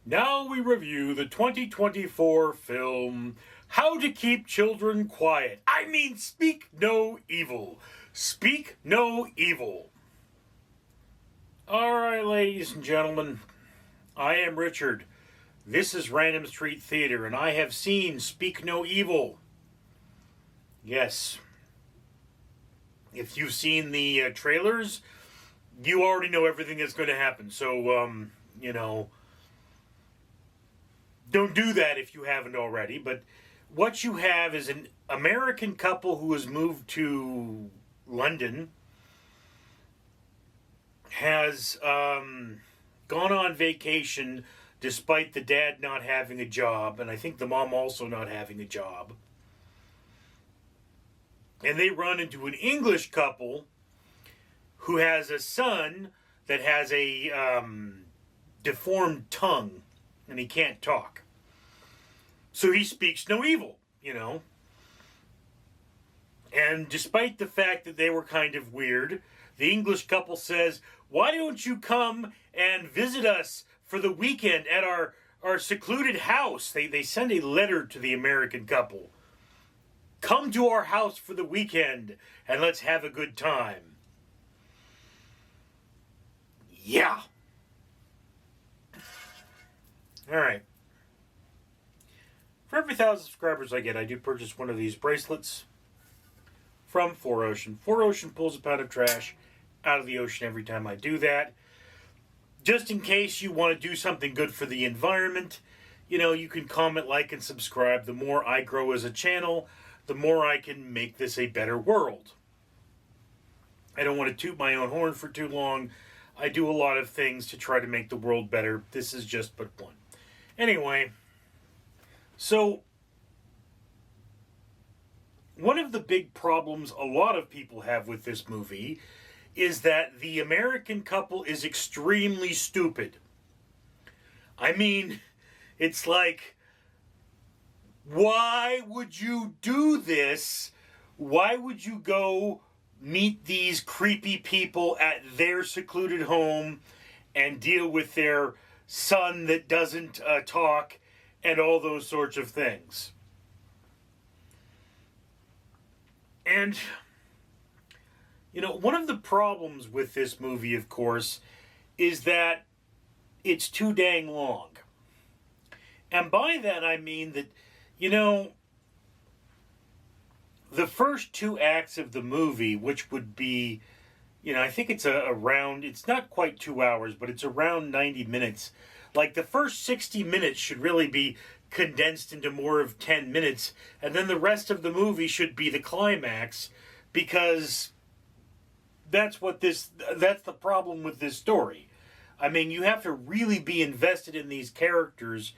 Now we review the 2024 film How to Keep Children Quiet. I mean, Speak No Evil. Speak No Evil. Alright, ladies and gentlemen, I am Richard. This is Random Street Theater, and I have seen Speak No Evil. Yes. If you've seen the trailers, you already know everything that's going to happen. So, don't do that if you haven't already. But what you have is an American couple who has moved to London, has gone on vacation despite the dad not having a job, and I think the mom also not having a job. And they run into an English couple who has a son that has a deformed tongue, and he can't talk. So he speaks no evil, And despite the fact that they were kind of weird, the English couple says, "Why don't you come and visit us for the weekend at our secluded house?" They send a letter to the American couple. "Come to our house for the weekend and let's have a good time." Yeah. All right. For every 1,000 subscribers I get, I do purchase one of these bracelets from 4Ocean. 4Ocean pulls a pound of trash out of the ocean every time I do that. Just in case you want to do something good for the environment, you can comment, like, and subscribe. The more I grow as a channel, the more I can make this a better world. I don't want to toot my own horn for too long. I do a lot of things to try to make the world better. This is just but one. Anyway, so one of the big problems a lot of people have with this movie is that the American couple is extremely stupid. I mean, it's like, why would you do this? Why would you go meet these creepy people at their secluded home and deal with their son that doesn't talk and all those sorts of things? And, one of the problems with this movie, of course, is that it's too dang long. And by that I mean that, the first two acts of the movie, which would be, I think it's it's not quite 2 hours, but it's around 90 minutes. Like, the first 60 minutes should really be condensed into more of 10 minutes, and then the rest of the movie should be the climax, because that's the problem with this story. I mean, you have to really be invested in these characters.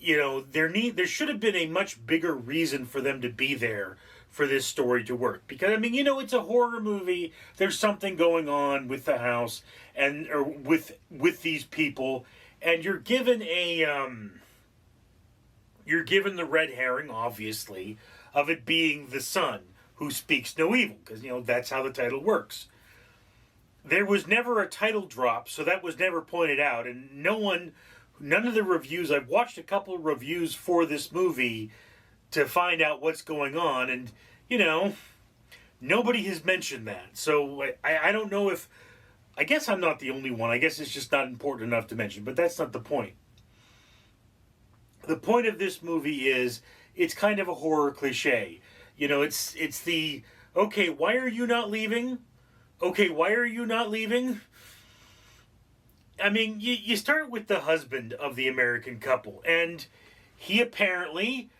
There should have been a much bigger reason for them to be there for this story to work. Because, it's a horror movie. There's something going on with the house or with these people, and you're given the red herring, obviously, of it being the son who speaks no evil, because, that's how the title works. There was never a title drop, so that was never pointed out, and none of the reviews, I've watched a couple of reviews for this movie to find out what's going on, and, nobody has mentioned that. So I don't know if, I guess I'm not the only one. I guess it's just not important enough to mention, but that's not the point. The point of this movie is, it's kind of a horror cliche. It's the, okay, why are you not leaving? Okay, why are you not leaving? I mean, you start with the husband of the American couple, and he apparently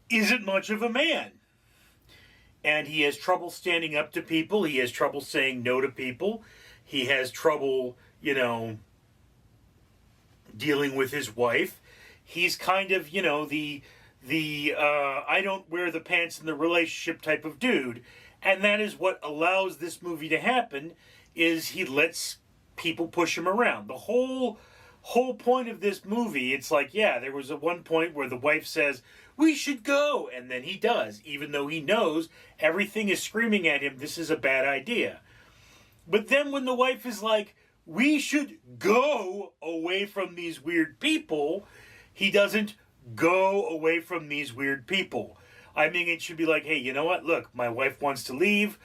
isn't much of a man. And he has trouble standing up to people. He has trouble saying no to people. He has trouble, dealing with his wife. He's kind of, the I don't wear the pants in the relationship type of dude. And that is what allows this movie to happen, is he lets people push him around. The whole point of this movie, it's like, yeah, there was one point where the wife says, "We should go," and then he does, even though he knows everything is screaming at him, this is a bad idea. But then when the wife is like, we should go away from these weird people. He doesn't go away from these weird people. I mean, it should be like, hey, you know what? Look, my wife wants to leave.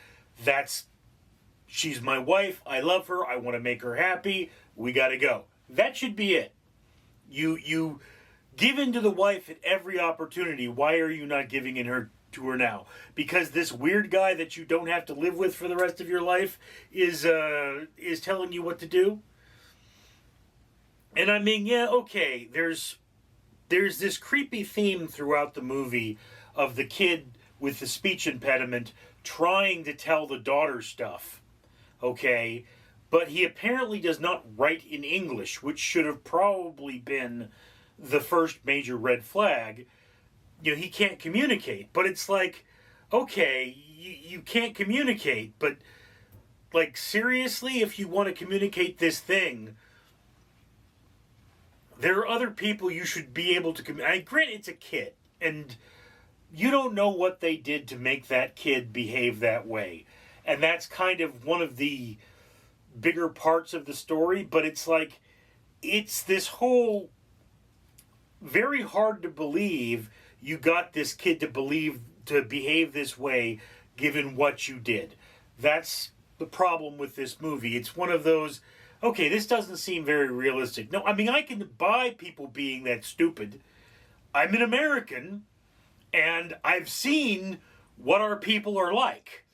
She's my wife. I love her. I want to make her happy. We got to go. That should be it. You give in to the wife at every opportunity. Why are you not giving in to her now? Because this weird guy that you don't have to live with for the rest of your life is telling you what to do. And I mean, yeah, okay. There's this creepy theme throughout the movie of the kid with the speech impediment trying to tell the daughter stuff. Okay, but he apparently does not write in English, which should have probably been the first major red flag. You know, he can't communicate, but it's like, okay, you can't communicate, but like, seriously, if you want to communicate this thing, there are other people you should be able to communicate. Granted, it's a kid, and you don't know what they did to make that kid behave that way. And that's kind of one of the bigger parts of the story, but it's like, it's this whole very hard to believe you got this kid to behave this way given what you did. That's the problem with this movie. It's one of those, okay, this doesn't seem very realistic. No, I mean, I can buy people being that stupid. I'm an American, and I've seen what our people are like.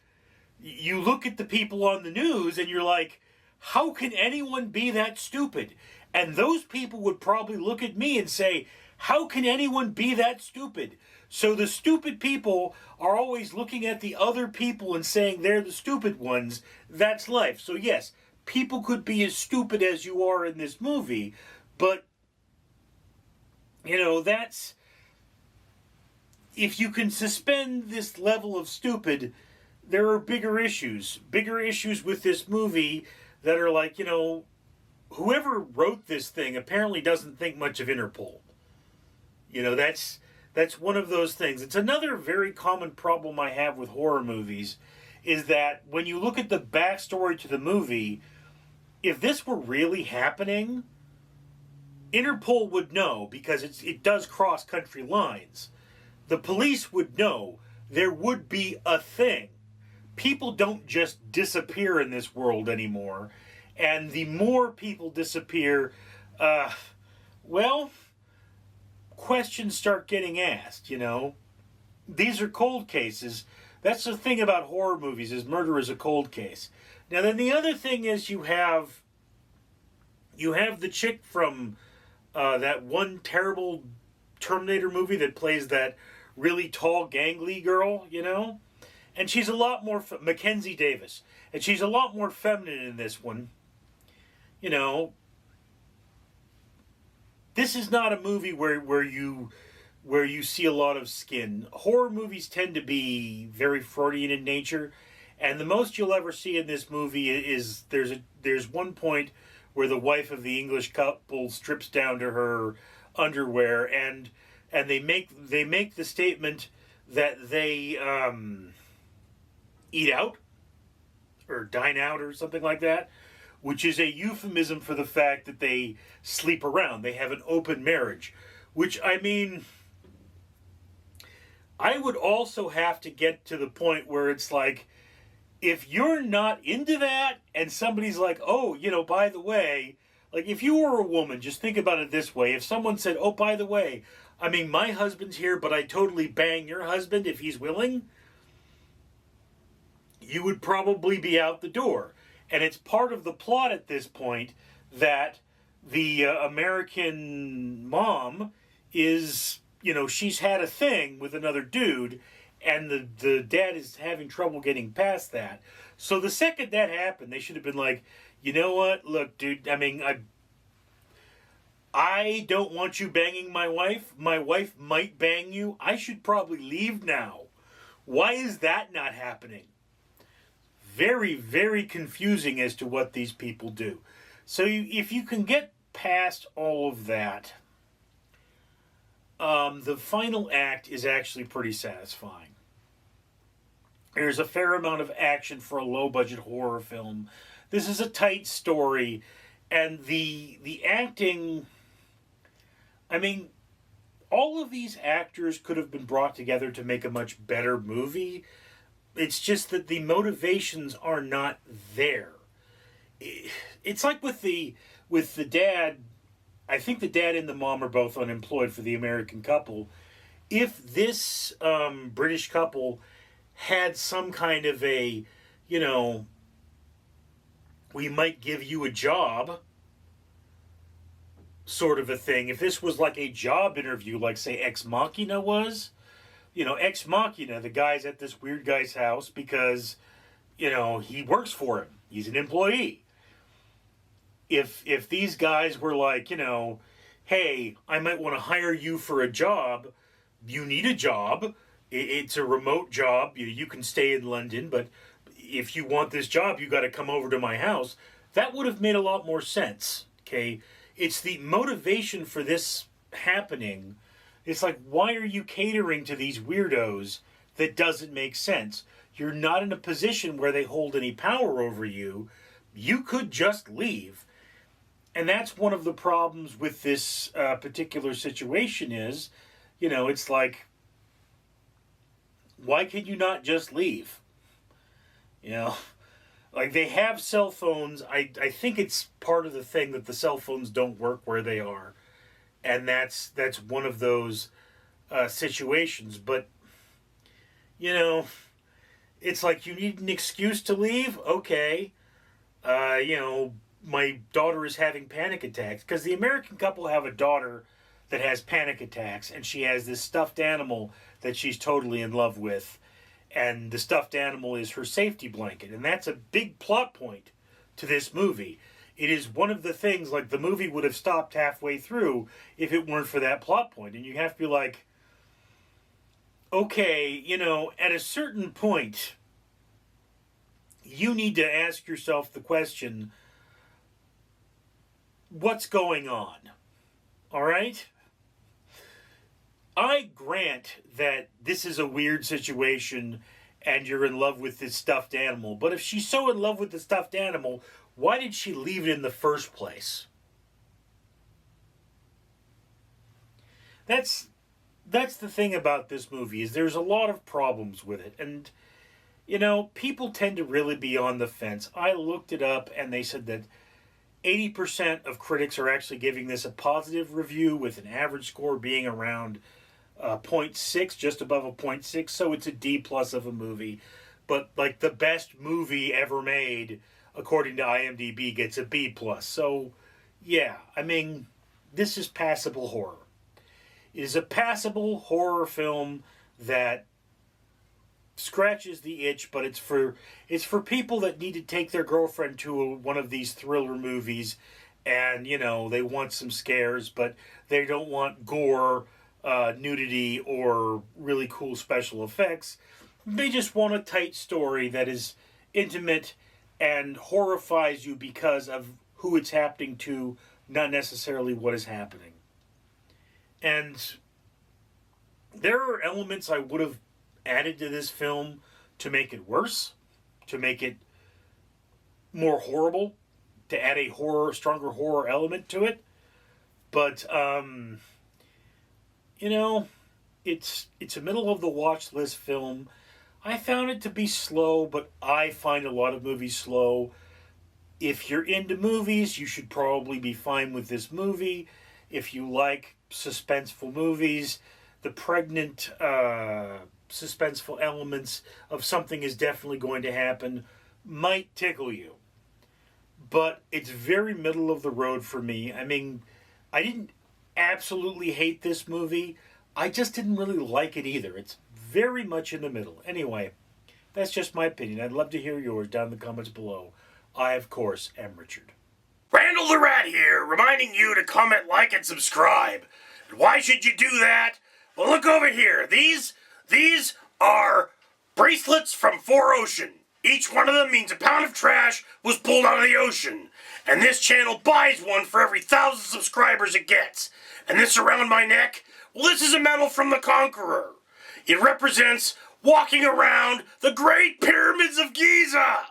You look at the people on the news and you're like, how can anyone be that stupid? And those people would probably look at me and say, how can anyone be that stupid? So the stupid people are always looking at the other people and saying they're the stupid ones. That's life. So yes, people could be as stupid as you are in this movie, but, you know, that's, if you can suspend this level of stupid, there are bigger issues with this movie that are like, you know, whoever wrote this thing apparently doesn't think much of Interpol. You know, that's one of those things. It's another very common problem I have with horror movies, is that when you look at the backstory to the movie, if this were really happening, Interpol would know, because it does cross country lines. The police would know. There would be a thing. People don't just disappear in this world anymore. And the more people disappear, well, questions start getting asked, you know. These are cold cases. That's the thing about horror movies, is murder is a cold case. Now then, the other thing is you have the chick from that one terrible Terminator movie that plays that really tall, gangly girl, you know? And she's a lot more, Mackenzie Davis, and she's a lot more feminine in this one. You know, this is not a movie where you see a lot of skin. Horror movies tend to be very Freudian in nature, and the most you'll ever see in this movie is there's one point where the wife of the English couple strips down to her underwear, and they make the statement that they eat out or dine out or something like that, which is a euphemism for the fact that they sleep around. They have an open marriage, which, I mean, I would also have to get to the point where it's like, if you're not into that and somebody's like, oh, you know, by the way, like, if you were a woman, just think about it this way. If someone said, oh, by the way, I mean, my husband's here, but I totally bang your husband if he's willing, you would probably be out the door. And it's part of the plot at this point that the American mom is, you know, she's had a thing with another dude, and the dad is having trouble getting past that. So the second that happened, they should have been like, you know what? Look, dude, I mean, I don't want you banging my wife. My wife might bang you. I should probably leave now. Why is that not happening? Very, very confusing as to what these people do. So if you can get past all of that, the final act is actually pretty satisfying. There's a fair amount of action for a low-budget horror film. this is a tight story, and the acting. I mean, all of these actors could have been brought together to make a much better movie. It's just that the motivations are not there. It's like with the dad. I think the dad and the mom are both unemployed for the American couple. If this British couple had some kind of a, you know, we might give you a job sort of a thing. If this was like a job interview, like say Ex Machina was, Ex Machina, the guy's at this weird guy's house because, he works for him. He's an employee. If these guys were like, hey, I might want to hire you for a job, you need a job, it's a remote job, you can stay in London, but if you want this job, you got to come over to my house, that would have made a lot more sense, okay? It's the motivation for this happening. It's like, why are you catering to these weirdos? That doesn't make sense. You're not in a position where they hold any power over you. You could just leave. And that's one of the problems with this particular situation is, it's like, why can you not just leave? Like they have cell phones. I think it's part of the thing that the cell phones don't work where they are. And that's one of those situations. But, it's like you need an excuse to leave? Okay. My daughter is having panic attacks. Because the American couple have a daughter that has panic attacks. And she has this stuffed animal that she's totally in love with. And the stuffed animal is her safety blanket. And that's a big plot point to this movie. It is one of the things, like, the movie would have stopped halfway through if it weren't for that plot point. And you have to be like, okay, at a certain point, you need to ask yourself the question, what's going on? All right? I grant that this is a weird situation and you're in love with this stuffed animal. But if she's so in love with the stuffed animal, why did she leave it in the first place? That's the thing about this movie, is there's a lot of problems with it. And, people tend to really be on the fence. I looked it up and they said that 80% of critics are actually giving this a positive review, with an average score being around 0.6, just above a 0.6, so it's a D plus of a movie. But like the best movie ever made, according to IMDb, gets a B plus. So yeah, I mean, this is passable horror. It is a passable horror film that scratches the itch, but it's for people that need to take their girlfriend to one of these thriller movies, and they want some scares, but they don't want gore, nudity, or really cool special effects. They just want a tight story that is intimate and horrifies you because of who it's happening to, not necessarily what is happening. And there are elements I would have added to this film to make it worse, to make it more horrible, to add a stronger horror element to it. But, it's a middle of the watch list film. I found it to be slow, but I find a lot of movies slow. If you're into movies, you should probably be fine with this movie. If you like suspenseful movies, the pregnant, suspenseful elements of something is definitely going to happen might tickle you. But it's very middle of the road for me. I mean, I didn't absolutely hate this movie. I just didn't really like it either. It's very much in the middle. Anyway, that's just my opinion. I'd love to hear yours down in the comments below. I, of course, am Richard. Randall the Rat here, reminding you to comment, like, and subscribe. And why should you do that? Well, look over here. These are bracelets from 4Ocean. Each one of them means a pound of trash was pulled out of the ocean. And this channel buys one for every 1,000 subscribers it gets. And this around my neck, well, this is a medal from the Conqueror. It represents walking around the Great Pyramids of Giza.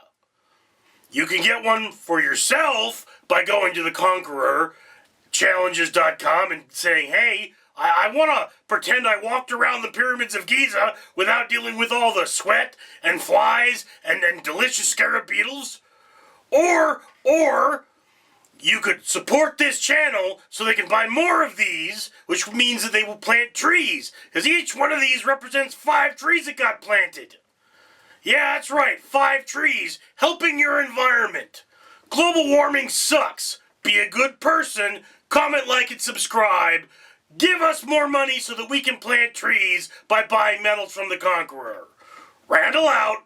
You can get one for yourself by going to the Conqueror challenges.com and saying, hey, I want to pretend I walked around the pyramids of Giza without dealing with all the sweat and flies and delicious scarab beetles. Or you could support this channel so they can buy more of these, which means that they will plant trees, because each one of these represents 5 trees that got planted. Yeah, that's right, 5 trees helping your environment. Global warming sucks. Be a good person, comment, like, and subscribe. Give us more money so that we can plant trees by buying metals from the Conqueror. Randall out.